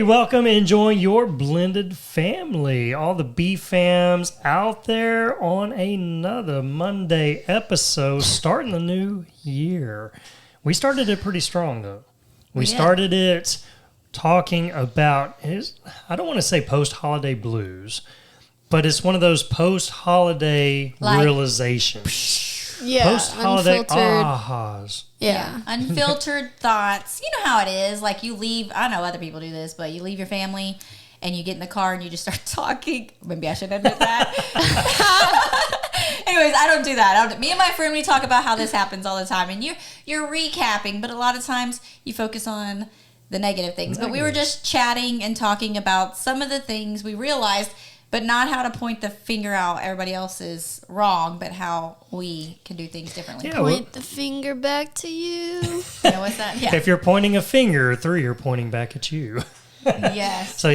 welcome and join your blended family. All the B-fams out there on another Monday episode starting the new year. We started it pretty strong, though. We started it talking about, I don't want to say post-holiday blues, but it's one of those post-holiday realizations. Yeah, post-holiday unfiltered ahas. Yeah. Unfiltered thoughts. You know how it is. Like you leave, I know other people do this, but you leave your family and you get in the car and you just start talking. Maybe I should admit that. Anyways, I don't do that. Me and my friend, we talk about how this happens all the time. And you're recapping, but a lot of times you focus on the negative things. But we were just chatting and talking about some of the things we realized, but not how to point the finger out everybody else is wrong, but how we can do things differently. Yeah, point the finger back to you. Yeah, what's that? Yeah. If you're pointing a finger, three are pointing back at you. Yes. So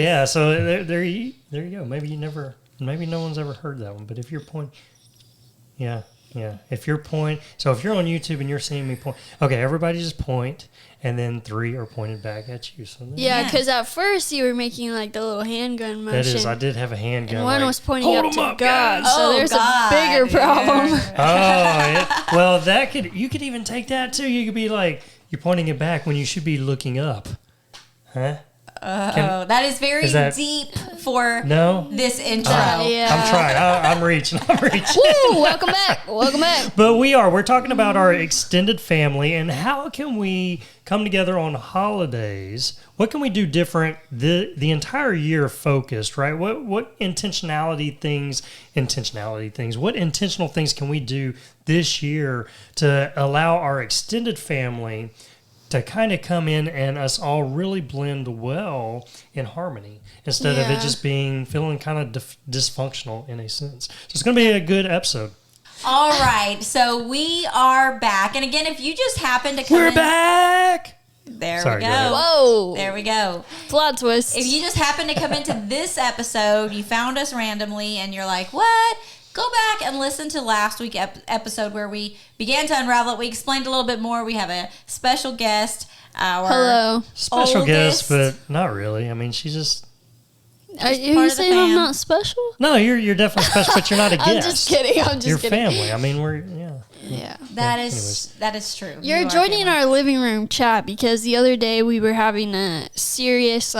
there you go. Maybe no one's ever heard that one. But if you're pointing, if you're on YouTube and you're seeing me point, okay, everybody just point. And then three are pointed back at you. So because at first you were making like the little handgun motion. That is, I did have a handgun. And one was pointing up to God. So there's a bigger problem. Well, you could even take that too. You could be like, you're pointing it back when you should be looking up. Huh? That is very deep for this intro. I'm trying. I'm reaching. Woo, welcome back. But we're talking about our extended family and how can we come together on holidays. What can we do different the entire year focused, right? What intentional things can we do this year to allow our extended family to kind of come in and us all really blend well in harmony instead of it just feeling kind of dysfunctional in a sense. So it's going to be a good episode. All right. So we are back. And again, if you just happen to come We're back! There Sorry, we go. Whoa. There we go. Plot twist. If you just happen to come into this episode, you found us randomly and you're like, what? Go back and listen to last week's episode where we began to unravel it. We explained a little bit more. We have a special guest. Hello. Special guest, but not really. I mean, she's just... Are you saying I'm not special? No, you're definitely special, but you're not a guest. I'm just kidding. You're family. I mean, we're... Yeah. That is true. You're joining our living room chat because the other day we were having a serious,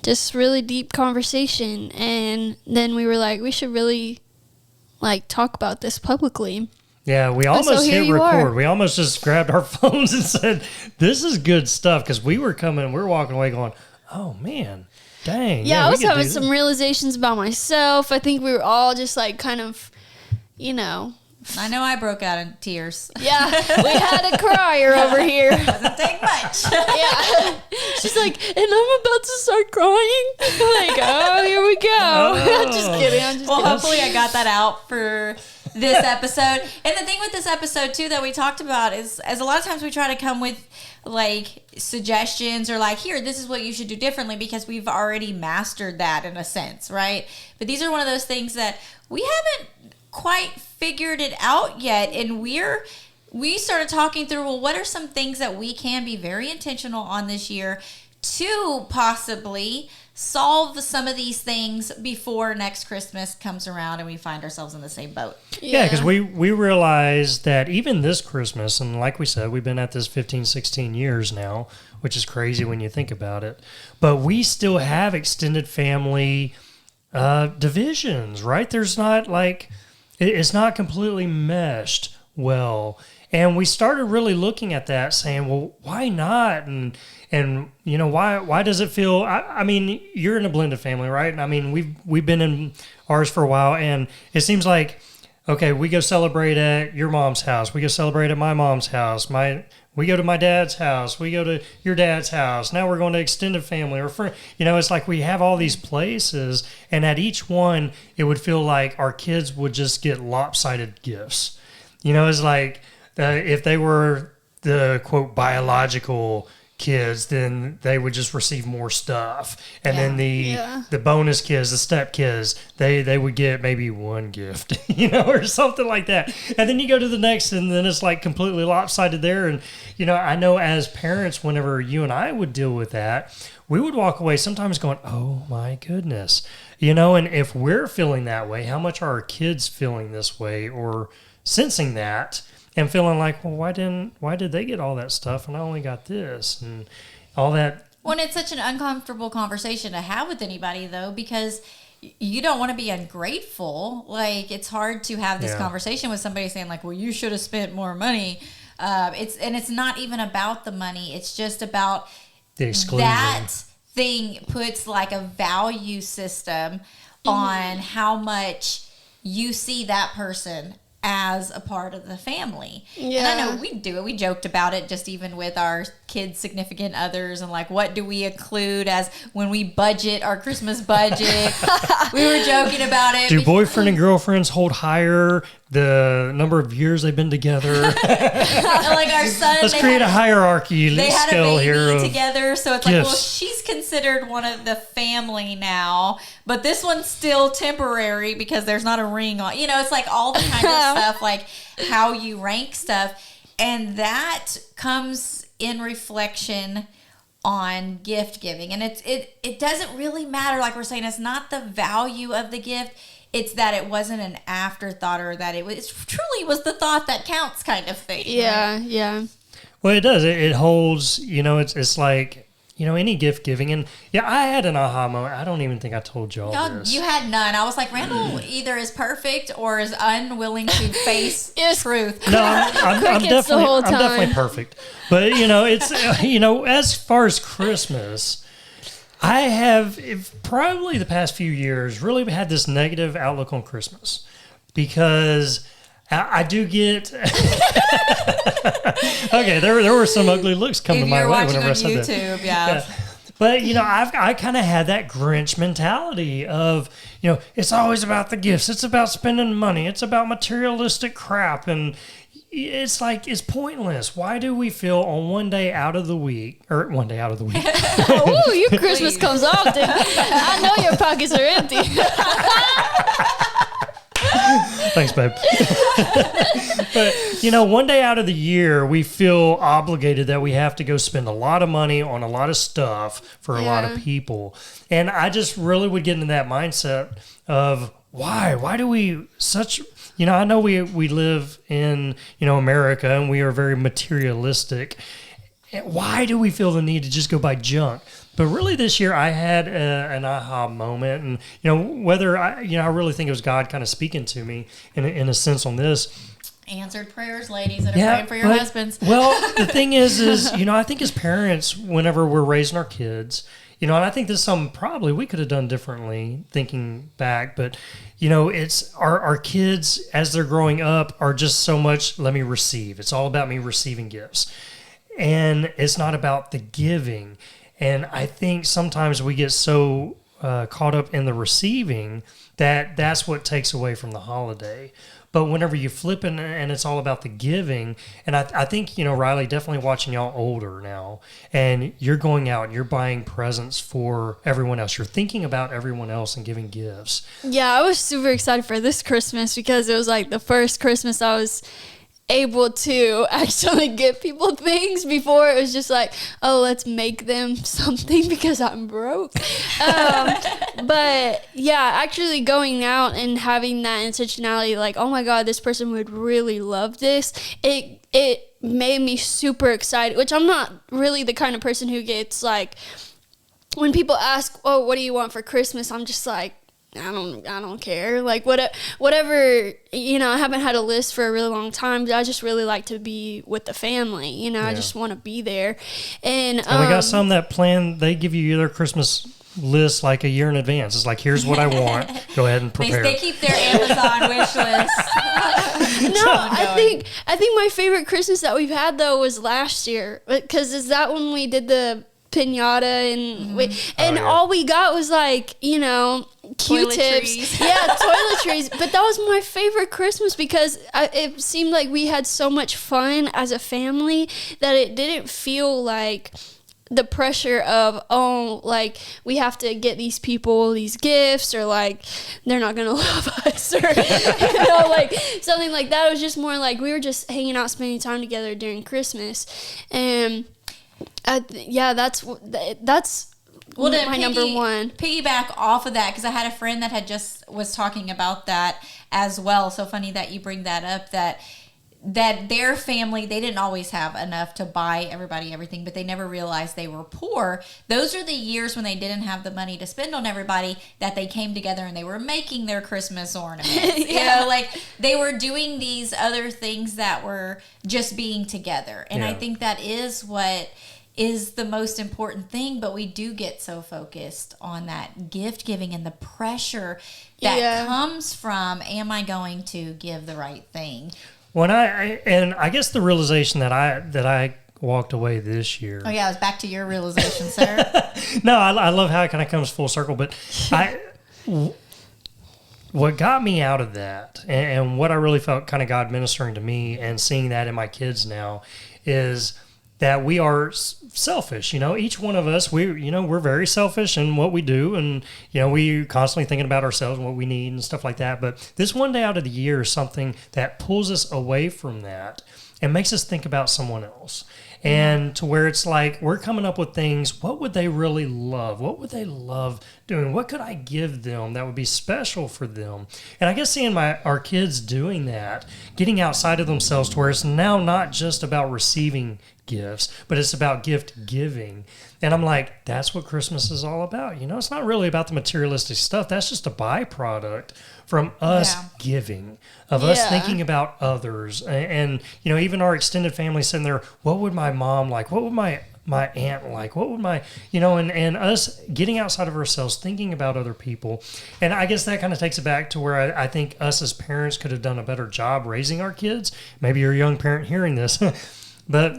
just really deep conversation, and then we were like, we should really talk about this publicly. Yeah, we almost hit record. We almost just grabbed our phones and said, this is good stuff, because we were walking away going, oh man, dang. Yeah, I was having some realizations about myself. I think we were all just kind of, I know I broke out in tears. Yeah, we had a crier over here. Doesn't take much. Yeah. She's like, and I'm about to start crying. Oh, here we go. I'm just kidding. Hopefully I got that out for this episode. And the thing with this episode, too, that we talked about is a lot of times we try to come with, suggestions or here, this is what you should do differently because we've already mastered that in a sense, right? But these are one of those things that we haven't quite figured it out yet, and we started talking through, what are some things that we can be very intentional on this year to possibly solve some of these things before next Christmas comes around and we find ourselves in the same boat. Yeah, because we realized that even this Christmas, and like we said, we've been at this 15, 16 years now, which is crazy when you think about it, but we still have extended family divisions, right? There's not it's not completely meshed well. And we started really looking at that saying, well, why not? And why does it feel, I mean, you're in a blended family, right? I mean, we've been in ours for a while, and it seems like, okay, we go celebrate at your mom's house. We go celebrate at my mom's house. We go to my dad's house. We go to your dad's house. Now we're going to extended family or friend. It's like we have all these places, and at each one, it would feel like our kids would just get lopsided gifts. It's like if they were the, quote, biological kids, then they would just receive more stuff. And then the bonus kids, the step kids, they would get maybe one gift, or something like that. And then you go to the next, and then it's like completely lopsided there. And, I know as parents, whenever you and I would deal with that, we would walk away sometimes going, oh my goodness, and if we're feeling that way, how much are our kids feeling this way or sensing that? And feeling like, well, why did they get all that stuff and I only got this and all that? When it's such an uncomfortable conversation to have with anybody, though, because you don't want to be ungrateful. Like, it's hard to have this conversation with somebody saying, like, well, you should have spent more money. It's not even about the money. It's just about the exclusion. That thing puts like a value system on how much you see that person as a part of the family. Yeah. And I know we do it. We joked about it just even with our kids' significant others and like, what do we include as when we budget our Christmas budget? We were joking about it. Do boyfriend and girlfriends hold higher the number of years they've been together? Like our son, let's create a hierarchy. They had a baby here together, so it's like, well, she's considered one of the family now, but this one's still temporary because there's not a ring on. It's like all the kind of stuff, like how you rank stuff, and that comes in reflection on gift giving. And it doesn't really matter, like we're saying, it's not the value of the gift. It's that it wasn't an afterthought, or that it truly was the thought that counts kind of thing. Yeah, yeah. Well, it does. It holds, it's like, any gift giving. And I had an aha moment. I don't even think I told y'all this. You had none. I was like, Randall either is perfect or is unwilling to face truth. No, I'm definitely perfect. But, it's, as far as Christmas, I have probably the past few years really had this negative outlook on Christmas because I do get okay. There were some ugly looks coming my way whenever I said YouTube, that. Yeah. But I kind of had that Grinch mentality of it's always about the gifts. It's about spending money. It's about materialistic crap, and it's like, it's pointless. Why do we feel on one day out of the week? Oh, your Christmas comes often. I know your pockets are empty. Thanks, babe. But, one day out of the year, we feel obligated that we have to go spend a lot of money on a lot of stuff for a lot of people. And I just really would get into that mindset of why? Why do we such... I know we live in, America, and we are very materialistic. Why do we feel the need to just go buy junk? But really this year I had an aha moment, and, whether I really think it was God kind of speaking to me in a sense on this. Answered prayers, ladies, that are praying for your husbands. Well, the thing is, I think as parents, whenever we're raising our kids, and I think this is something probably we could have done differently thinking back, but, it's our kids as they're growing up are just so much, let me receive. It's all about me receiving gifts. And it's not about the giving. And I think sometimes we get so caught up in the receiving that's what takes away from the holiday. But whenever you flip it and it's all about the giving, and I think, Riley, definitely watching y'all older now, and you're going out and you're buying presents for everyone else. You're thinking about everyone else and giving gifts. Yeah, I was super excited for this Christmas because it was like the first Christmas I was able to actually give people things. Before it was just like, oh, let's make them something because I'm broke. But yeah, actually going out and having that intentionality, like, oh my God, this person would really love this. It made me super excited, which I'm not really the kind of person who gets like, when people ask, oh, what do you want for Christmas? I'm just like, I don't care. Like whatever, I haven't had a list for a really long time, but I just really like to be with the family. I just want to be there. And we got some that plan, they give you their Christmas list like a year in advance. It's like, here's what I want. Go ahead and prepare. They keep their Amazon wish list. No, I think my favorite Christmas that we've had though was last year, because is that when we did the pinata and all we got was like, Q-tips. Yeah, toiletries. But that was my favorite Christmas because it seemed like we had so much fun as a family that it didn't feel like the pressure of, oh, like, we have to get these people these gifts, or like they're not gonna love us, or like something like that. It was just more like we were just hanging out, spending time together during Christmas. And that's well, my number one. Piggyback off of that, because I had a friend that had just was talking about that as well. So funny that you bring that up, that their family, they didn't always have enough to buy everybody everything, but they never realized they were poor. Those are the years when they didn't have the money to spend on everybody, that they came together and they were making their Christmas ornaments. Yeah. You know, like they were doing these other things that were just being together. And I think that is what is the most important thing, but we do get so focused on that gift giving and the pressure that comes from, am I going to give the right thing? When I guess the realization that I walked away this year. Oh yeah, it was back to your realization, sir. No, I love how it kind of comes full circle, but what got me out of that, and what I really felt kind of God ministering to me, and seeing that in my kids now, is that we are selfish. Each one of us, we're very selfish in what we do, and we constantly thinking about ourselves and what we need and stuff like that. But this one day out of the year is something that pulls us away from that and makes us think about someone else. And to where it's like we're coming up with things. What would they really love? What would they love doing? What could I give them that would be special for them? And I guess seeing our kids doing that, getting outside of themselves, to where it's now not just about receiving gifts, but it's about gift giving. And I'm like, that's what Christmas is all about. It's not really about the materialistic stuff. That's just a byproduct from us giving, of us thinking about others. And even our extended family sitting there, what would my mom like? What would my aunt like? What would my, and us getting outside of ourselves, thinking about other people. And I guess that kind of takes it back to where I think us as parents could have done a better job raising our kids. Maybe you're a young parent hearing this, but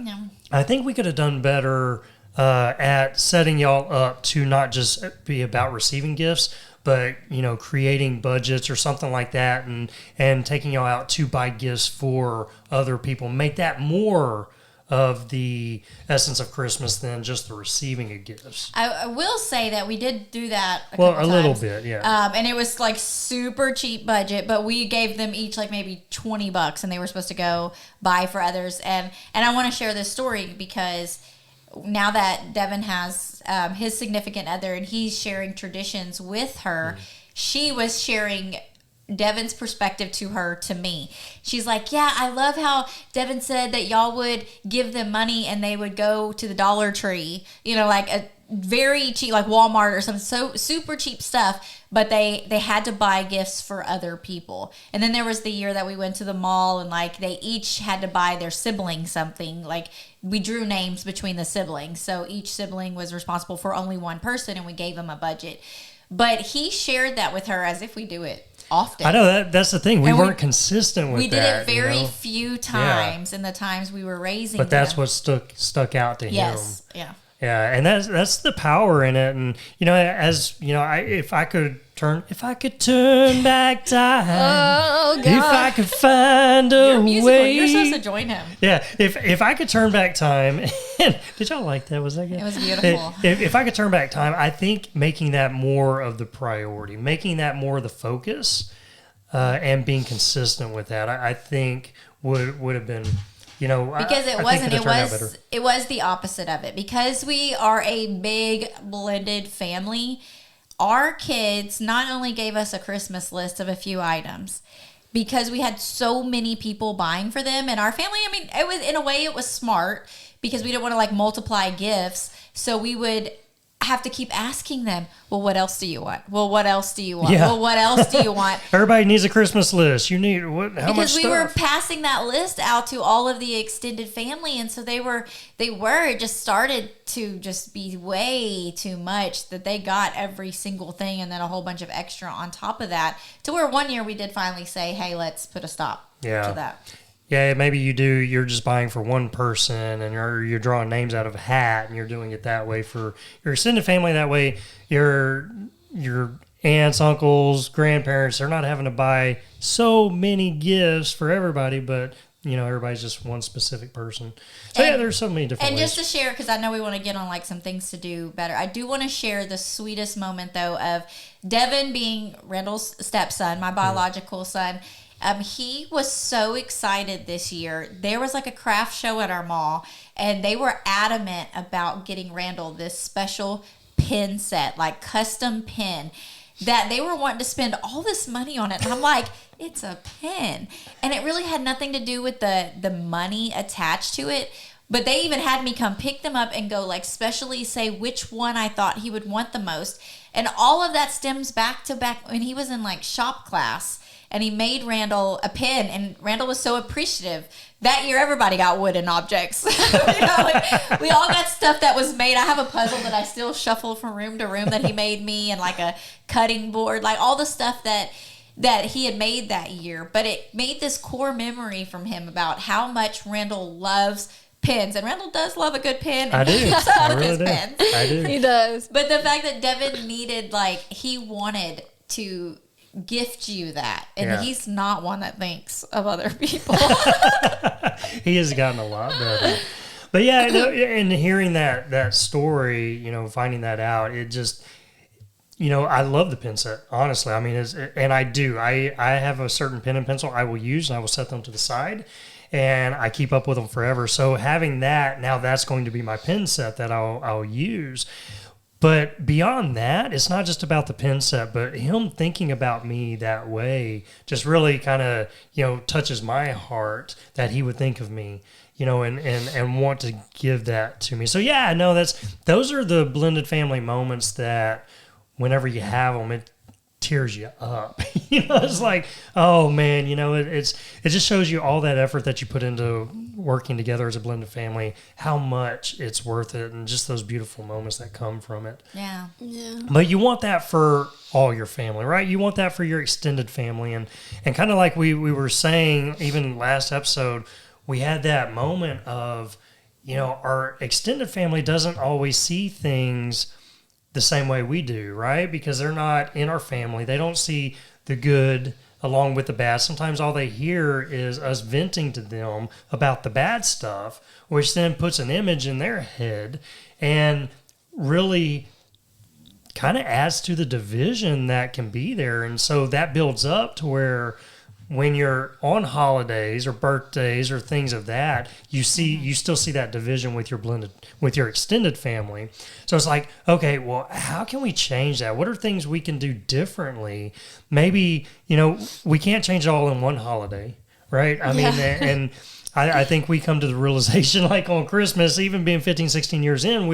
I think we could have done better at setting y'all up to not just be about receiving gifts, but creating budgets or something like that, and taking y'all out to buy gifts for other people. Make that more of the essence of Christmas than just the receiving of gifts. I will say that we did do that a little bit, yeah. And it was like super cheap budget, but we gave them each like maybe $20, and they were supposed to go buy for others. And I want to share this story because now that Devin has his significant other and he's sharing traditions with her, she was sharing Devin's perspective to her, to me. She's like, yeah, I love how Devin said that y'all would give them money and they would go to the Dollar Tree, like a very cheap, like Walmart or something, so super cheap stuff, but they had to buy gifts for other people. And then there was the year that we went to the mall and like they each had to buy their sibling something. Like we drew names between the siblings, so each sibling was responsible for only one person, and we gave them a budget. But he shared that with her as if we do it often. I know that's the thing. We weren't consistent with that. We did it very few times in the times we were raising But that's what stuck out to him. Yes, yeah. Yeah, and that's the power in it. And if I could turn back time, oh God, if I could find a You're musical. way, You're supposed to join him. Yeah, if I could turn back time, did y'all like that? Was that good? It was beautiful. If I could turn back time, I think making that more of the priority, making that more the focus, and being consistent with that, I think would have been. Because it was the opposite of it. Because we are a big blended family, our kids not only gave us a Christmas list of a few items, because we had so many people buying for them, and our family, it was, in a way, it was smart, because we didn't want to like multiply gifts, so we would have to keep asking them, well, what else do you want? Well, what else do you want? Yeah. Well, what else do you want? Everybody needs a Christmas list. You need what? How much Because we were stuff? passing that list out to all of the extended family, and so it just started to just be way too much, that they got every single thing and then a whole bunch of extra on top of that, to where one year we did finally say, hey, let's put a stop to that. Yeah, maybe you're just buying for one person, and you're drawing names out of a hat, and you're doing it that way for your extended family. That way, your aunts, uncles, grandparents, they're not having to buy so many gifts for everybody, but everybody's just one specific person. So yeah, there's so many different ways. And just to share, because I know we want to get on like some things to do better, I do want to share the sweetest moment though of Devin being Randall's stepson, my biological son. He was so excited this year. There was like a craft show at our mall, and they were adamant about getting Randall this special pin set, like custom pin, that they were wanting to spend all this money on it. And I'm like, it's a pin. And it really had nothing to do with the money attached to it. But they even had me come pick them up and go like specially say which one I thought he would want the most. And all of that stems back when he was in like shop class. And he made Randall a pin, and Randall was so appreciative. That year, everybody got wooden objects. We all got stuff that was made. I have a puzzle that I still shuffle from room to room that he made me, and like a cutting board, like all the stuff that he had made that year. But it made this core memory from him about how much Randall loves pins. And Randall does love a good pin. I do. I really do. Pins. I do. He does. But the fact that Devin he wanted to gift you that, and he's not one that thinks of other people. He has gotten a lot better. But yeah, and hearing that story, finding that out, it just, I love the pen set, honestly. I mean, and I do. I have a certain pen and pencil I will use, and I will set them to the side, and I keep up with them forever. So having that, now that's going to be my pen set that I'll use. But beyond that, it's not just about the pen set, but him thinking about me that way just really kind of, touches my heart that he would think of me, and want to give that to me. So yeah, no, those are the blended family moments that whenever you have them, it tears you up. It's like, oh man, it just shows you all that effort that you put into working together as a blended family, how much it's worth it, and just those beautiful moments that come from it. Yeah. But you want that for all your family, right? You want that for your extended family, and kind of like we were saying, even last episode, we had that moment of, our extended family doesn't always see things the same way we do, right? Because they're not in our family. They don't see the good along with the bad. Sometimes all they hear is us venting to them about the bad stuff, which then puts an image in their head and really kind of adds to the division that can be there. And so that builds up to where when you're on holidays or birthdays or things of that, you still see that division with your extended family. So it's like, okay, well, how can we change that? What are things we can do differently? Maybe, we can't change it all in one holiday, right? I mean, and I think we come to the realization, like on Christmas, even being 15, 16 years in,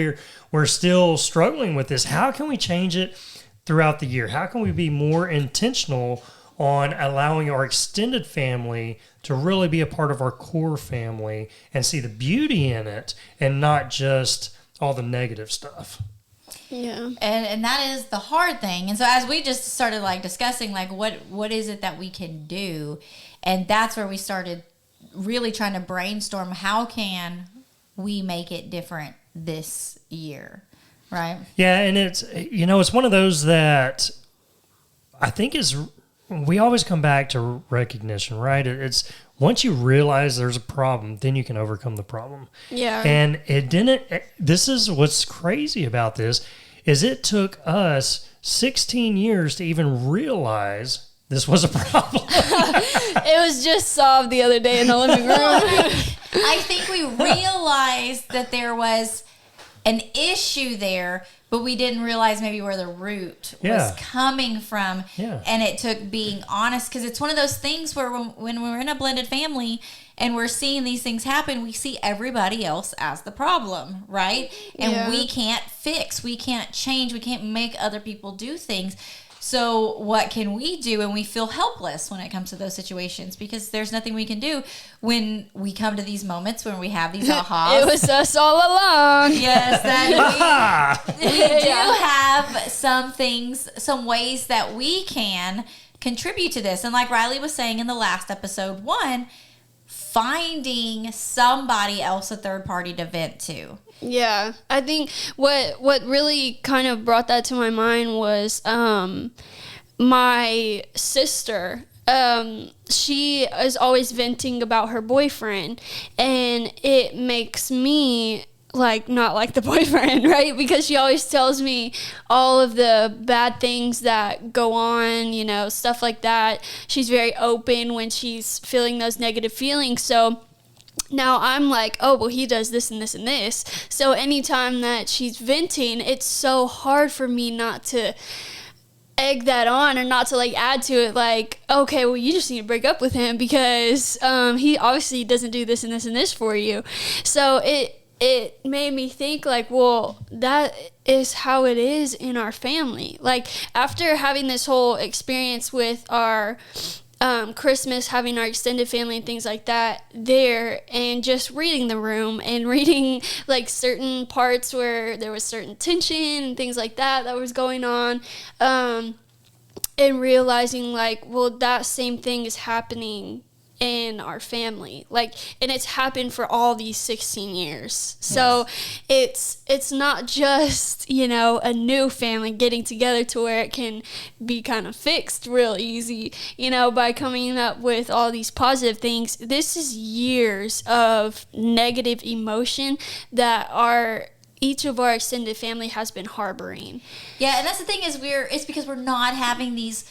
we're still struggling with this. How can we change it throughout the year? How can we be more intentional on allowing our extended family to really be a part of our core family and see the beauty in it and not just all the negative stuff? Yeah. And that is the hard thing. And so as we just started like discussing like what is it that we can do, and that's where we started really trying to brainstorm how can we make it different this year, right? Yeah, and it's one of those that I think we always come back to recognition, right? It's once you realize there's a problem, then you can overcome the problem. Yeah. And this is what's crazy about this, is it took us 16 years to even realize this was a problem. It was just solved the other day in the living room. I think we realized that there was an issue there, but we didn't realize maybe where the root was coming from. Yeah. And it took being honest, because it's one of those things where when we're in a blended family and we're seeing these things happen, we see everybody else as the problem, right? And we can't fix, we can't change, we can't make other people do things. So what can we do? And we feel helpless when it comes to those situations, because there's nothing we can do when we come to these moments when we have these ahas. It was us all along. Yes, that we do have some things, some ways that we can contribute to this. And like Riley was saying in the last episode, finding somebody else, a third party to vent to. Yeah, I think what really kind of brought that to my mind was my sister. she is always venting about her boyfriend, and it makes me like not like the boyfriend, right? Because she always tells me all of the bad things that go on, you know, stuff like that. She's very open when she's feeling those negative feelings. So now I'm like, oh, well, he does this and this and this. So anytime that she's venting, it's so hard for me not to egg that on or not to like add to it, like, okay, well, you just need to break up with him because he obviously doesn't do this and this and this for you. So it made me think like, well, that is how it is in our family. Like after having this whole experience with our Christmas, having our extended family and things like that there, and just reading the room and reading like certain parts where there was certain tension and things like that was going on, and realizing like, well, that same thing is happening in our family, like, and it's happened for all these 16 years. So it's not just, you know, a new family getting together to where it can be kind of fixed real easy, you know, by coming up with all these positive things. This is years of negative emotion that each of our extended family has been harboring. Yeah, and that's the thing is it's because we're not having these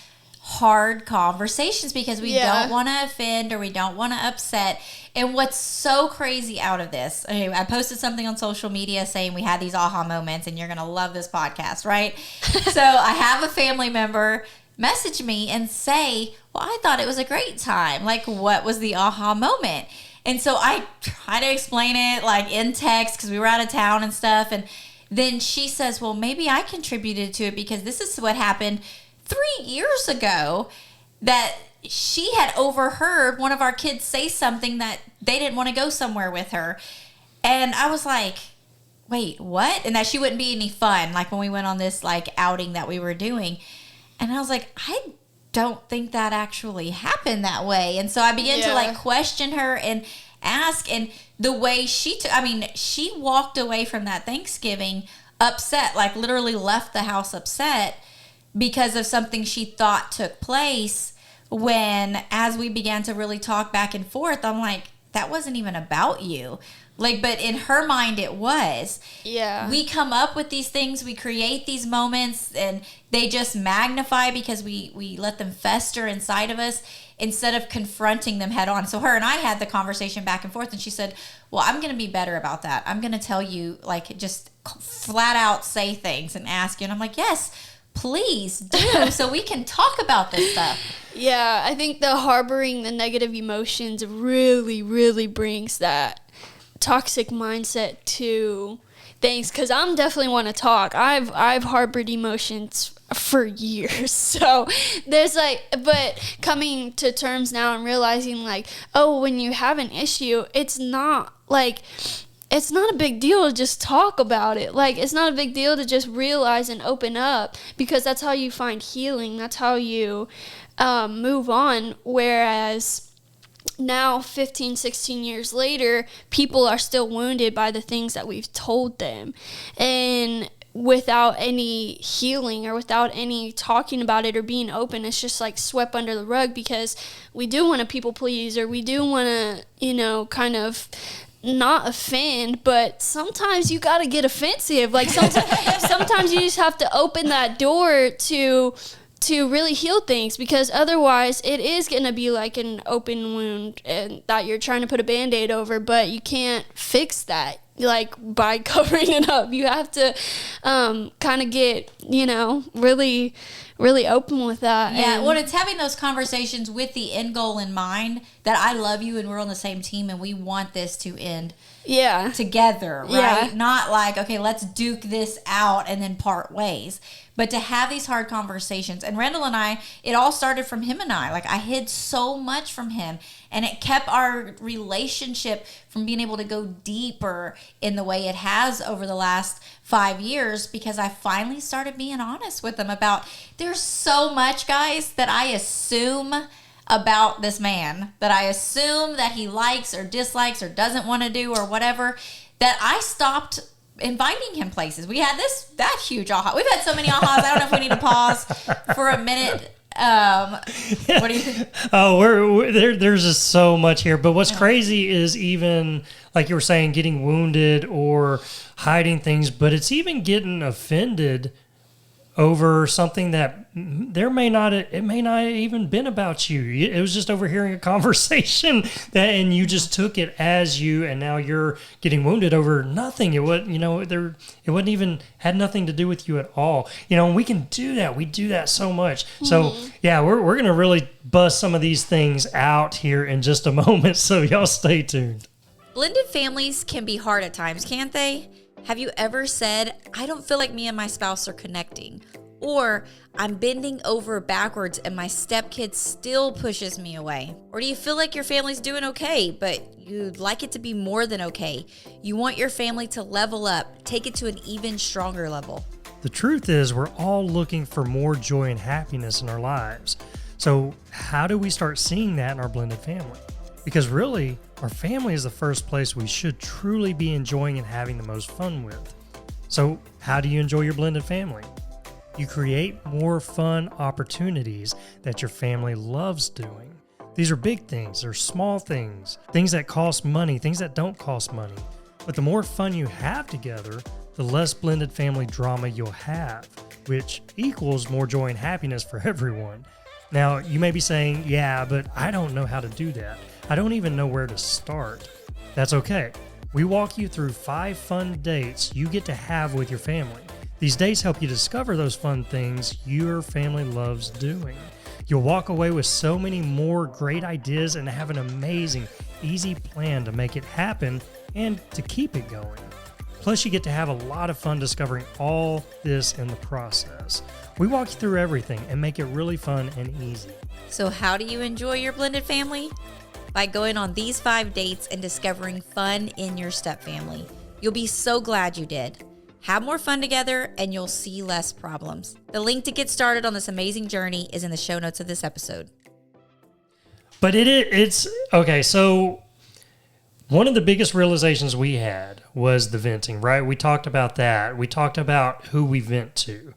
hard conversations because we don't want to offend or we don't want to upset. And what's so crazy out of this, I posted something on social media saying we had these aha moments and you're going to love this podcast, right? So I have a family member message me and say, well, I thought it was a great time. Like, what was the aha moment? And so I try to explain it like in text because we were out of town and stuff. And then she says, well, maybe I contributed to it because this is what happened 3 years ago, that she had overheard one of our kids say something that they didn't want to go somewhere with her. And I was like, wait, what? And that she wouldn't be any fun, like when we went on this like outing that we were doing. And I was like, I don't think that actually happened that way. And so I began to like question her and ask, and the way she walked away from that Thanksgiving upset, like literally left the house upset because of something she thought took place, when as we began to really talk back and forth, I'm like, that wasn't even about you. Like, but in her mind it was. Yeah. We come up with these things, we create these moments, and they just magnify because we let them fester inside of us instead of confronting them head on. So her and I had the conversation back and forth, and she said, well, I'm going to be better about that. I'm going to tell you, like, just flat out say things and ask you. And I'm like, yes, please do, so we can talk about this stuff. Yeah, I think the harboring the negative emotions really, really brings that toxic mindset to things, because I'm definitely want to talk. I've harbored emotions for years. So there's like, but coming to terms now and realizing like, oh, when you have an issue, it's not a big deal to just talk about it. Like, it's not a big deal to just realize and open up, because that's how you find healing. That's how you move on. Whereas now, 15, 16 years later, people are still wounded by the things that we've told them. And without any healing or without any talking about it or being open, it's just like swept under the rug, because we do want to people please, or we do want to, kind of not offend, but sometimes you got to get offensive. Like sometimes you just have to open that door to really heal things, because otherwise it is going to be like an open wound and that you're trying to put a Band-Aid over, but you can't fix that like by covering it up. You have to kind of get, really, really open with that. Yeah, well, it's having those conversations with the end goal in mind, that I love you and we're on the same team and we want this to end together, right? Yeah. Not like, okay, let's duke this out and then part ways. But to have these hard conversations. And Randall and I, it all started from him and I. Like, I hid so much from him, and it kept our relationship from being able to go deeper in the way it has over the last 5 years, because I finally started being honest with him about, there's so much, guys, that I assume about this man, that I assume that he likes or dislikes or doesn't want to do or whatever, that I stopped inviting him places. We had that huge aha. We've had so many ahas. I don't know if we need to pause for a minute What do you think? Oh, there's just so much here. But what's crazy is even, like you were saying, getting wounded or hiding things, but it's even getting offended over something that it may not have even been about you. It was just overhearing a conversation and you just took it as you, and now you're getting wounded over nothing. It was, it wasn't even, had nothing to do with you at all. And we can do that. We do that so much. So yeah, we're going to really bust some of these things out here in just a moment. So y'all stay tuned. Blended families can be hard at times, can't they? Have you ever said, I don't feel like me and my spouse are connecting? Or I'm bending over backwards and my stepkid still pushes me away? Or do you feel like your family's doing okay, but you'd like it to be more than okay? You want your family to level up, take it to an even stronger level. The truth is, we're all looking for more joy and happiness in our lives. So how do we start seeing that in our blended family? Because really, our family is the first place we should truly be enjoying and having the most fun with. So how do you enjoy your blended family? You create more fun opportunities that your family loves doing. These are big things, they're small things, things that cost money, things that don't cost money. But the more fun you have together, the less blended family drama you'll have, which equals more joy and happiness for everyone. Now, you may be saying, yeah, but I don't know how to do that. I don't even know where to start. That's okay. We walk you through 5 fun dates you get to have with your family. These dates help you discover those fun things your family loves doing. You'll walk away with so many more great ideas and have an amazing, easy plan to make it happen and to keep it going. Plus, you get to have a lot of fun discovering all this in the process. We walk you through everything and make it really fun and easy. So how do you enjoy your blended family? By going on these 5 dates and discovering fun in your stepfamily. You'll be so glad you did. Have more fun together and you'll see less problems. The link to get started on this amazing journey is in the show notes of this episode. But it's okay. So one of the biggest realizations we had was the venting, right? We talked about that. We talked about who we vent to.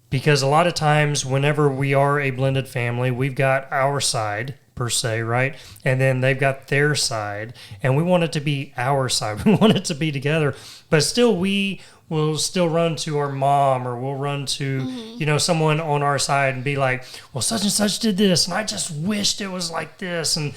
Because a lot of times whenever we are a blended family, we've got our side per se, right? And then they've got their side, and we want it to be our side. We want it to be together, but still we will still run to our mom, or we'll run to, someone on our side and be like, well, such and such did this, and I just wished it was like this. And,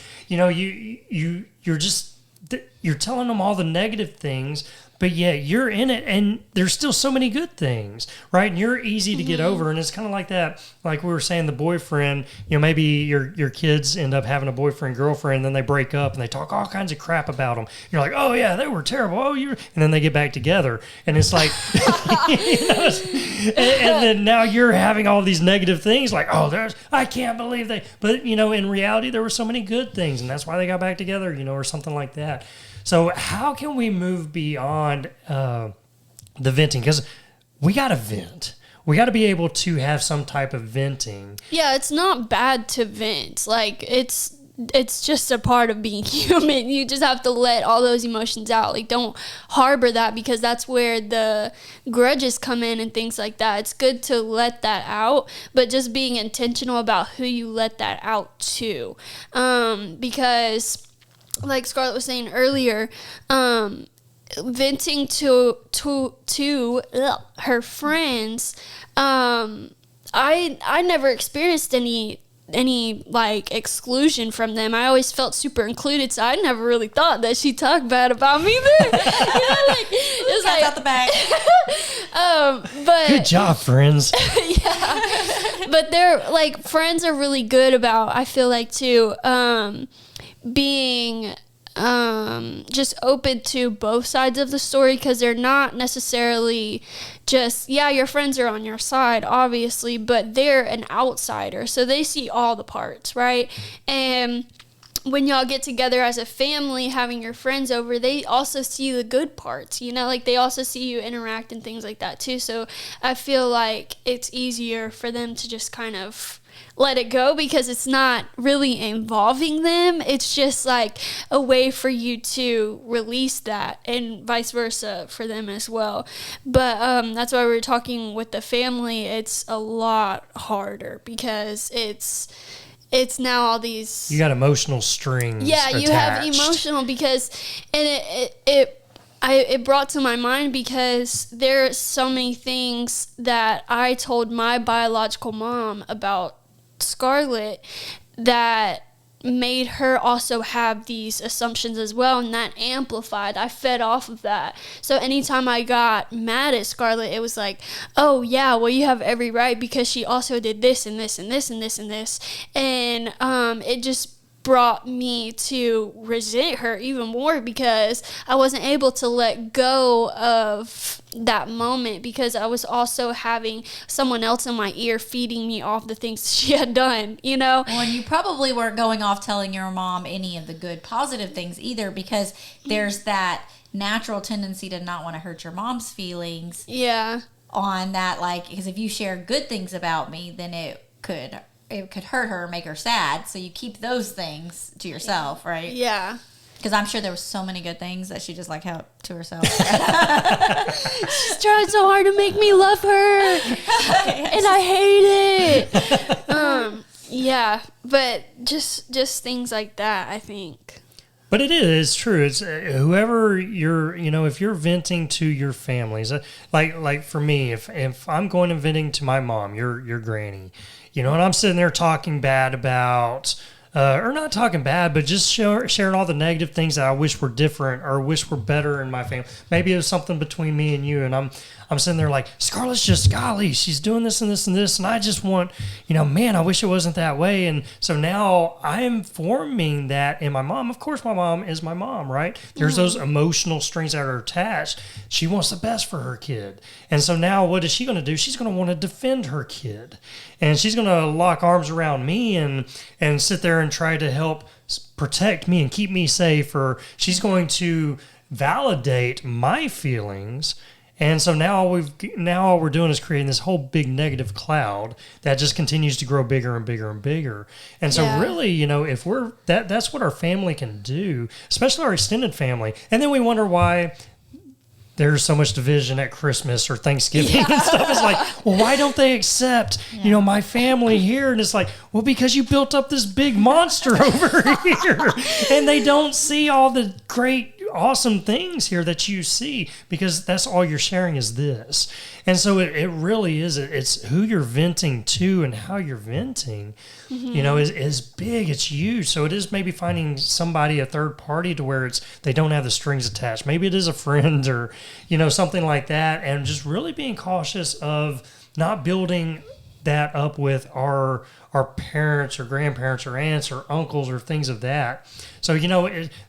you're telling them all the negative things, but yet you're in it and there's still so many good things, right? And you're easy to get over. And it's kind of like that, like we were saying, the boyfriend, maybe your kids end up having a boyfriend, girlfriend, and then they break up and they talk all kinds of crap about them. You're like, oh yeah, they were terrible. Oh, and then they get back together. And it's like, and then now you're having all these negative things like, oh, I can't believe they, but in reality, there were so many good things, and that's why they got back together, or something like that. So how can we move beyond the venting? Because we got to vent. We got to be able to have some type of venting. Yeah, it's not bad to vent. Like, it's just a part of being human. You just have to let all those emotions out. Like, don't harbor that, because that's where the grudges come in and things like that. It's good to let that out, but just being intentional about who you let that out to. Because like Scarlett was saying earlier, venting to her friends, I never experienced any like exclusion from them. I always felt super included, so I never really thought that she talked bad about me there. It's like out the bag. But good job, friends. Yeah, but they're like, friends are really good about, I feel like, too, being just open to both sides of the story, because they're not necessarily just, your friends are on your side, obviously, but they're an outsider, so they see all the parts, right? And when y'all get together as a family, having your friends over, they also see the good parts, like they also see you interact and things like that too. So I feel like it's easier for them to just kind of let it go because it's not really involving them. It's just like a way for you to release that, and vice versa for them as well. But that's why we were talking with the family. It's a lot harder because it's now all these. You got emotional strings. Yeah, you have attached. emotional because, and it brought to my mind because there are so many things that I told my biological mom about Scarlett that made her also have these assumptions as well, and that amplified. I fed off of that. So anytime I got mad at Scarlett, it was like, oh yeah, well, you have every right because she also did this and this and this and this and this, and it just brought me to resent her even more because I wasn't able to let go of that moment because I was also having someone else in my ear feeding me off the things she had done, you know? Well, and you probably weren't going off telling your mom any of the good, positive things either because there's that natural tendency to not want to hurt your mom's feelings. Yeah. On that, like, because if you share good things about me, then it could hurt her or make her sad. So you keep those things to yourself, right? Yeah. Because I'm sure there was so many good things that she just like held to herself. She's tried so hard to make me love her, and I hate it. Yeah, but just things like that, I think. But it is true. It's whoever you're, if you're venting to your families, like for me, if I'm going and venting to my mom, your granny, and I'm sitting there talking bad about, or not talking bad, but just sharing all the negative things that I wish were different or wish were better in my family. Maybe it was something between me and you, and I'm sitting there like, Scarlett's just, golly, she's doing this and this and this, and I just want, man, I wish it wasn't that way. And so now I'm forming that in my mom. Of course, my mom is my mom, right? There's those emotional strings that are attached. She wants the best for her kid. And so now what is she going to do? She's going to want to defend her kid. And she's going to lock arms around me and sit there and try to help protect me and keep me safe. Or she's going to validate my feelings. And so now all we're doing is creating this whole big negative cloud that just continues to grow bigger and bigger and bigger. And so really, if we're that's what our family can do, especially our extended family. And then we wonder why there's so much division at Christmas or Thanksgiving and stuff. It's like, well, why don't they accept, my family here? And it's like, well, because you built up this big monster over here. And they don't see all the great, awesome things here that you see because that's all you're sharing is this. And so it really is, it's who you're venting to and how you're venting, is big, it's huge. So it is maybe finding somebody, a third party to where they don't have the strings attached. Maybe it is a friend or, something like that. And just really being cautious of not building that up with our parents or grandparents or aunts or uncles or things of that. So,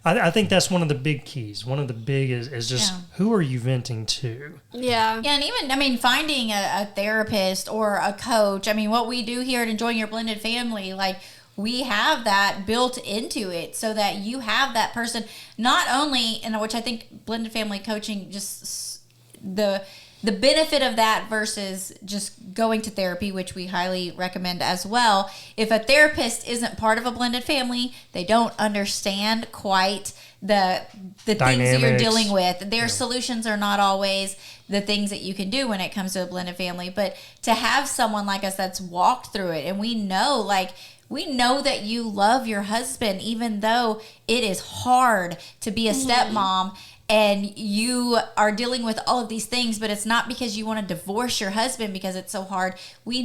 I think that's one of the big keys. One of the big is just who are you venting to? Yeah. Yeah, and even, finding a therapist or a coach. What we do here at Enjoying Your Blended Family, like, we have that built into it so that you have that person, not only, and which I think blended family coaching, just the benefit of that versus just going to therapy, which we highly recommend as well. If a therapist isn't part of a blended family, they don't understand quite the things that you're dealing with. Their solutions are not always the things that you can do when it comes to a blended family. But to have someone like us that's walked through it, and we know that you love your husband, even though it is hard to be a stepmom and you are dealing with all of these things, but it's not because you want to divorce your husband because it's so hard. We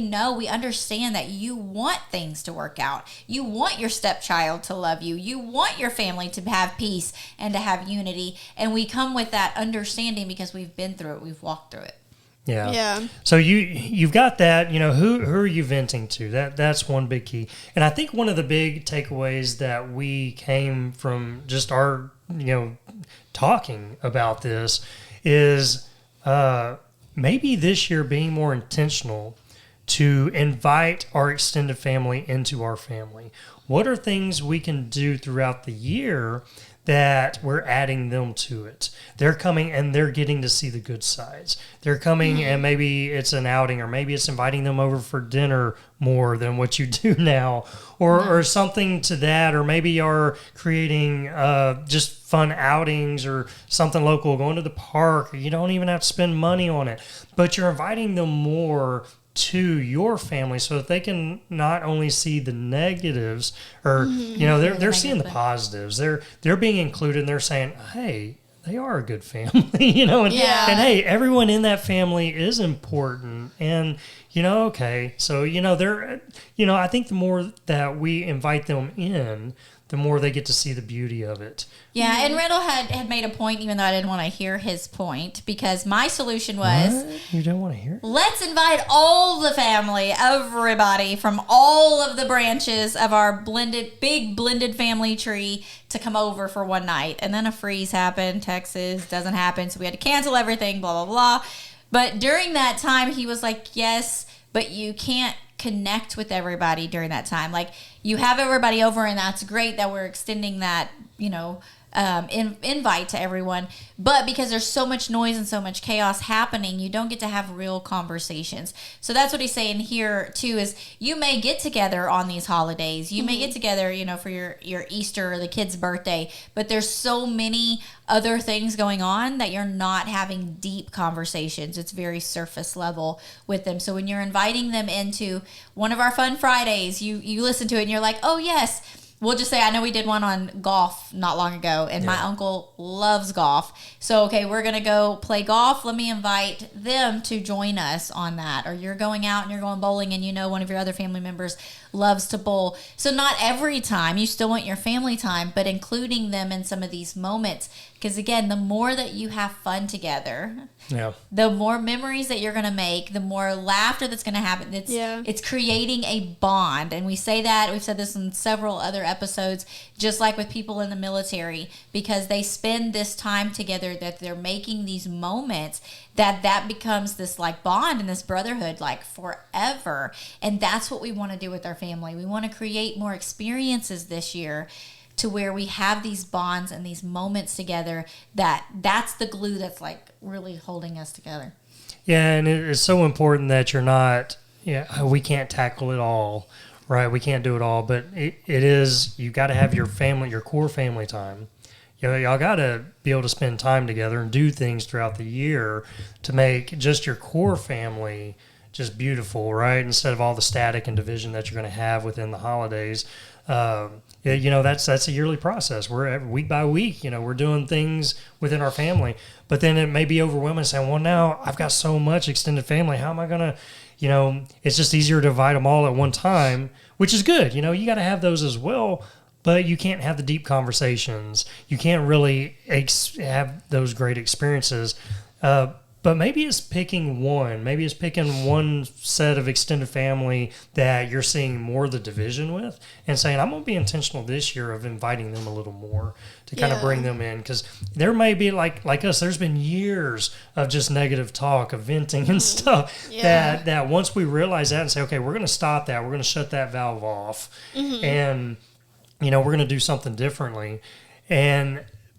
understand that you want things to work out. You want your stepchild to love you. You want your family to have peace and to have unity. And we come with that understanding because we've been through it. We've walked through it. Yeah. Yeah. So you've got that, who are you venting to? That's one big key. And I think one of the big takeaways that we came from just our, talking about this is maybe this year being more intentional to invite our extended family into our family. What are things we can do throughout the year that we're adding them to it. They're coming and they're getting to see the good sides. They're coming and maybe it's an outing, or maybe it's inviting them over for dinner more than what you do now, or something to that, or maybe you're creating just fun outings or something local, going to the park. You don't even have to spend money on it, but you're inviting them more to your family so that they can not only see the negatives, or they're seeing the positives. They're being included, and they're saying, hey, they are a good family, and hey, everyone in that family is important. And okay, so they're I think the more that we invite them in, the more they get to see the beauty of it. Yeah, and Randall had made a point, even though I didn't want to hear his point, because my solution was... What? You don't want to hear it? Let's invite all the family, everybody from all of the branches of our big blended family tree to come over for one night. And then a freeze happened, Texas doesn't happen, so we had to cancel everything, blah, blah, blah. But during that time, he was like, yes, but you can't connect with everybody during that time. Like, you have everybody over, and that's great that we're extending that, invite to everyone, but because there's so much noise and so much chaos happening, you don't get to have real conversations. So that's what he's saying here too, is you may get together on these holidays, you may get together for your Easter or the kid's birthday, but there's so many other things going on that you're not having deep conversations. It's very surface level with them. So when you're inviting them into one of our fun Fridays, you listen to it and you're like, oh yes. We'll just say, I know we did one on golf not long ago, and my uncle loves golf. So, okay, we're going to go play golf. Let me invite them to join us on that. Or you're going out and you're going bowling, and one of your other family members loves to bowl. So not every time. You still want your family time, but including them in some of these moments. Because, again, the more that you have fun together, the more memories that you're going to make, the more laughter that's going to happen. It's creating a bond. And we say that, we've said this in several other episodes, just like with people in the military, because they spend this time together, that they're making these moments, that becomes this like bond and this brotherhood like forever. And that's what we want to do with our family. We want to create more experiences this year to where we have these bonds and these moments together, that's the glue that's like really holding us together. Yeah, and it's so important that you're not, we can't tackle it all, right? We can't do it all, but it is, you got to have your family, your core family time. Y'all got to be able to spend time together and do things throughout the year to make just your core family just beautiful, right? Instead of all the static and division that you're going to have within the holidays. That's a yearly process. We're week by week, we're doing things within our family, but then it may be overwhelming saying, well, now I've got so much extended family. How am I going to, it's just easier to divide them all at one time, which is good. You got to have those as well, but you can't have the deep conversations. You can't really have those great experiences. But maybe it's picking one set of extended family that you're seeing more of the division with, and saying, I'm going to be intentional this year of inviting them a little more to kind of bring them in. Because there may be, like us, there's been years of just negative talk, of venting and stuff, that once we realize that and say, okay, we're going to stop that, we're going to shut that valve off, and, we're going to do something differently.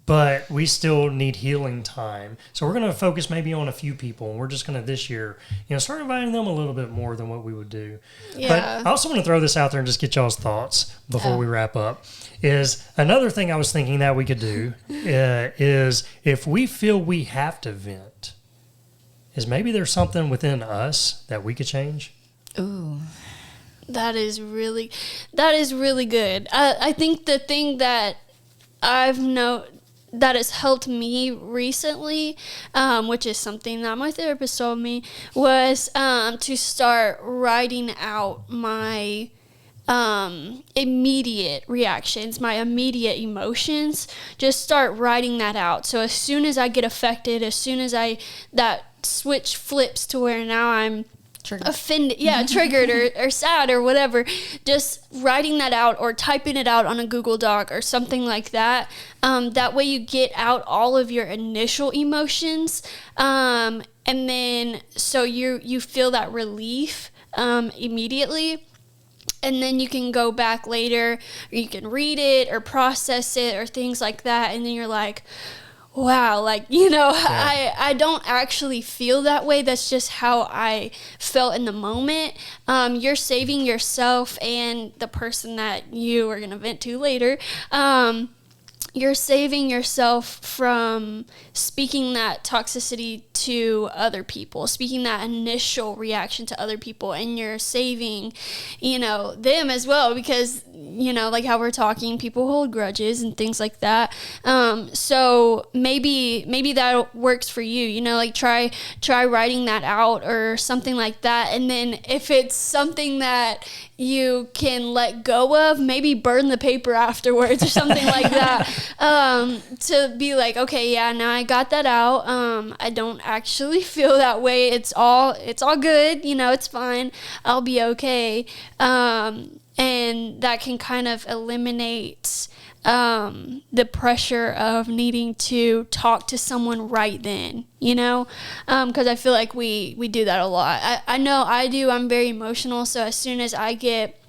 But we still need healing time. So we're going to focus maybe on a few people, and we're just going to this year, start inviting them a little bit more than what we would do. Yeah. But I also want to throw this out there and just get y'all's thoughts before we wrap up. Is another thing I was thinking that we could do is if we feel we have to vent, is maybe there's something within us that we could change? Ooh. That is really good. I think the thing that I've noticed that has helped me recently, which is something that my therapist told me, was to start writing out my immediate reactions, my immediate emotions. Just start writing that out. So as soon as I get affected, as soon as that switch flips to where now I'm offended, triggered or sad or whatever, just writing that out or typing it out on a Google Doc or something like that. That way you get out all of your initial emotions, and then so you feel that relief immediately. and then you can go back later, or you can read it or process it or things like that, and then you're like, wow, like, I don't actually feel that way. That's just how I felt in the moment. You're saving yourself and the person that you are going to vent to later. You're saving yourself from speaking that toxicity to other people, speaking that initial reaction to other people, and you're saving, them as well, because, like how we're talking, people hold grudges and things like that. So maybe that works for you, like try writing that out or something like that. And then if it's something that you can let go of, maybe burn the paper afterwards or something like that, to be like, okay, yeah, now I got that out. I don't actually feel that way. It's all good. It's fine. I'll be okay. And that can kind of eliminate the pressure of needing to talk to someone right then, because I feel like we do that a lot. I know I do. I'm very emotional, so as soon as I get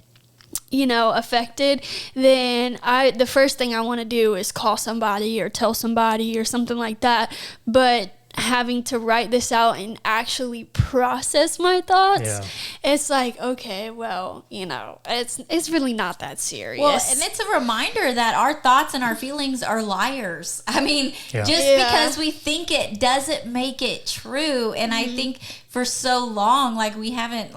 affected, then the first thing I want to do is call somebody or tell somebody or something like that. But having to write this out and actually process my thoughts, it's like, okay, well, it's really not that serious. Well, and it's a reminder that our thoughts and our feelings are liars. I mean, because we think it doesn't make it true. And I think for so long, like, we haven't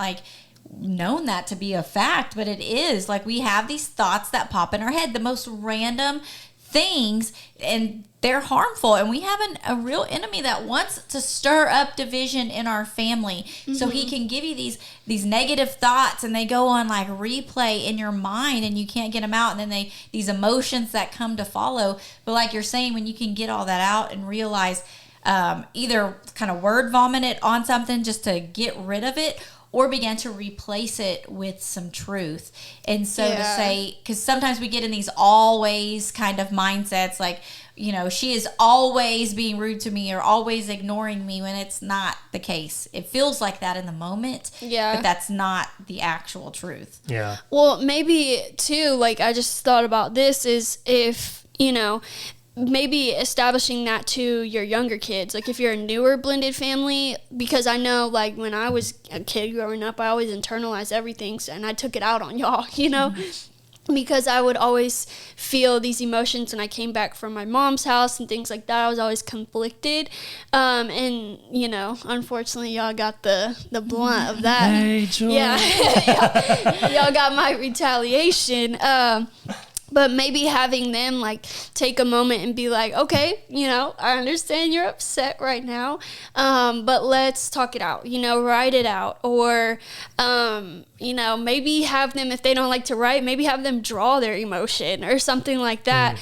known that to be a fact, but it is. Like, we have these thoughts that pop in our head, the most random things, and they're harmful. And we have a real enemy that wants to stir up division in our family, so he can give you these negative thoughts, and they go on like replay in your mind, and you can't get them out, and then these emotions that come to follow. But like you're saying, when you can get all that out and realize, either kind of word vomit it on something just to get rid of it, or begin to replace it with some truth. And so to say, because sometimes we get in these always kind of mindsets, like, she is always being rude to me or always ignoring me, when it's not the case. It feels like that in the moment, but that's not the actual truth. Yeah. Well, maybe too, like, I just thought about this, is if, maybe establishing that to your younger kids, like if you're a newer blended family, because I know, like, when I was a kid growing up, I always internalized everything, and I took it out on y'all, because I would always feel these emotions when I came back from my mom's house and things like that. I was always conflicted, and unfortunately, y'all got the blunt of that. Hey, Joy. Y'all got my retaliation. But maybe having them, like, take a moment and be like, okay, I understand you're upset right now, but let's talk it out, write it out. Or, maybe have them, if they don't like to write, maybe have them draw their emotion or something like that.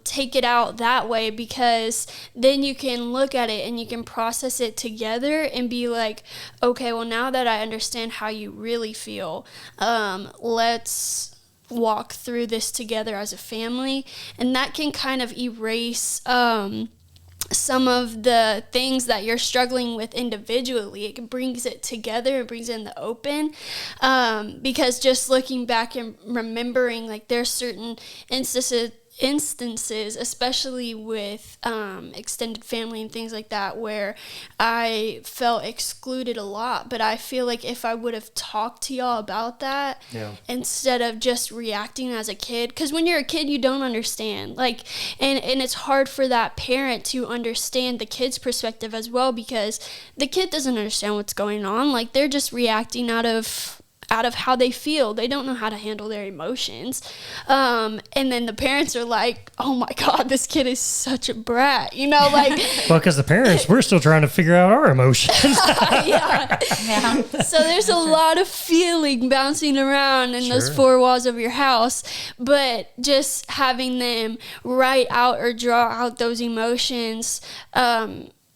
Take it out that way, because then you can look at it and you can process it together and be like, okay, well, now that I understand how you really feel, let's walk through this together as a family. And that can kind of erase some of the things that you're struggling with individually. It brings it together, it brings it in the open, because just looking back and remembering, like, there's certain instances, especially with extended family and things like that, where I felt excluded a lot. But I feel like if I would have talked to y'all about that, instead of just reacting as a kid, because when you're a kid, you don't understand, like, and it's hard for that parent to understand the kid's perspective as well, because the kid doesn't understand what's going on. Like, they're just reacting out of how they feel. They don't know how to handle their emotions. And then the parents are like, oh my God, this kid is such a brat, like. Well, because the parents, we're still trying to figure out our emotions. Yeah. So there's a lot of feeling bouncing around in those four walls of your house. But just having them write out or draw out those emotions,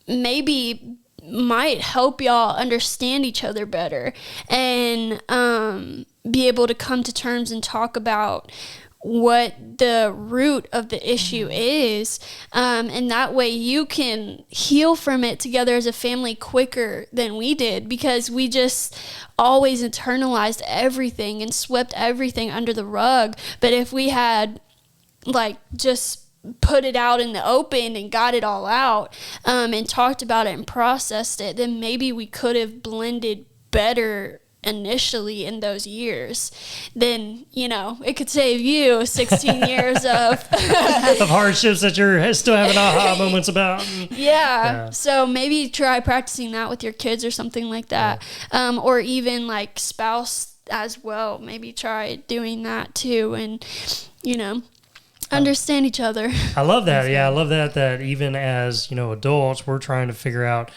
maybe might help y'all understand each other better, and be able to come to terms and talk about what the root of the issue is, and that way you can heal from it together as a family quicker than we did, because we just always internalized everything and swept everything under the rug. But if we had like just put it out in the open and got it all out, and talked about it and processed it, then maybe we could have blended better initially in those years. Then, you know, it could save you 16 years of of hardships that you're still having aha moments about. Yeah. So maybe try practicing that with your kids or something like that. Or even like spouse as well. Maybe try doing that too, and, you know, understand each other. I love that. Yeah, I love that even as, you know, adults, we're trying to figure out,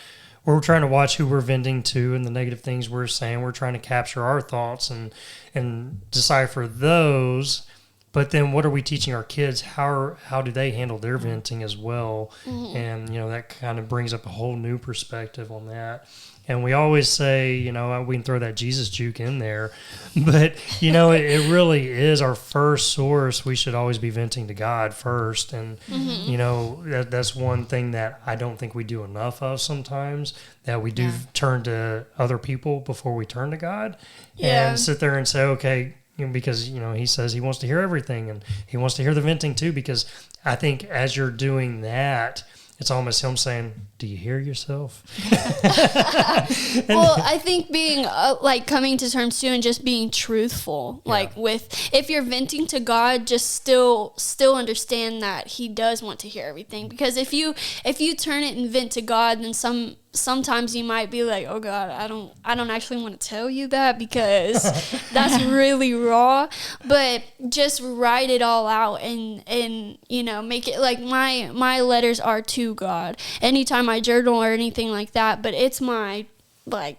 we're trying to watch who we're venting to and the negative things we're saying. We're trying to capture our thoughts and decipher those. But then what are we teaching our kids? How do they handle their venting as well? And, you know, that kind of brings up a whole new perspective on that. And we always say, you know, we can throw that Jesus juke in there. But, you know, it really is our first source. We should always be venting to God first. And, you know, that's one thing that I don't think we do enough of sometimes, that we do turn to other people before we turn to God. And sit there and say, okay, you know, because, you know, he says he wants to hear everything, and he wants to hear the venting too, because I think as you're doing that, it's almost him saying, do you hear yourself? Well, I think being like coming to terms too, and just being truthful, like with, if you're venting to God, just still understand that he does want to hear everything. Because if you turn it and vent to God, then sometimes you might be like, oh God, I don't actually want to tell you that, because that's really raw. But just write it all out, and you know, make it like my letters are to God anytime I journal or anything like that. But it's my like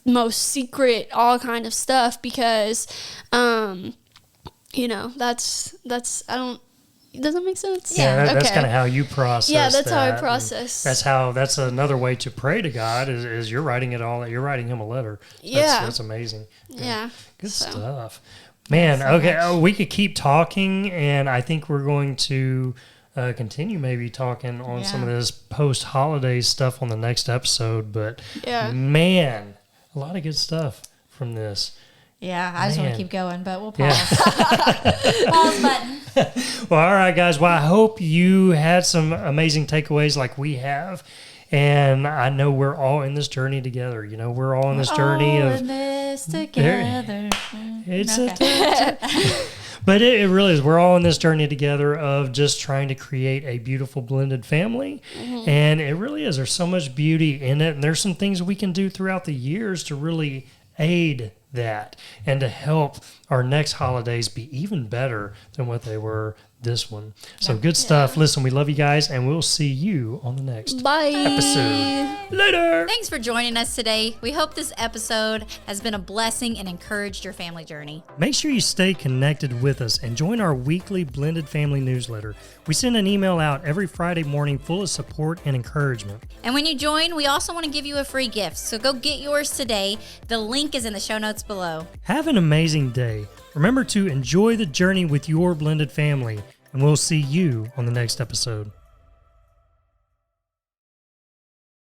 most secret all kind of stuff, because you know, that's I don't. Does that make sense? Yeah, that's kind of how you process. Yeah, that's how I process. That's another way to pray to God is you're writing it all. You're writing him a letter. That's amazing. Yeah, good stuff, man. Okay, we could keep talking, and I think we're going to continue maybe talking on some of this post-holiday stuff on the next episode. But man, a lot of good stuff from this. Yeah, I just want to keep going, but we'll pause. Pause button. Well, all right, guys. Well, I hope you had some amazing takeaways like we have. And I know we're all in this journey together. You know, we're all in this journey of... in this together. But it really is. We're all in this journey together of just trying to create a beautiful blended family. And it really is. There's so much beauty in it. And there's some things we can do throughout the years to really aid that and to help our next holidays be even better than what they were this one. So good stuff. Listen, we love you guys, and we'll see you on the next episode. Later. Thanks for joining us today. We hope this episode has been a blessing and encouraged your family journey. Make sure you stay connected with us and join our weekly Blended Family newsletter. We send an email out every Friday morning full of support and encouragement. And when you join, we also want to give you a free gift. So go get yours today. The link is in the show notes below. Have an amazing day. Remember to enjoy the journey with your blended family, and we'll see you on the next episode.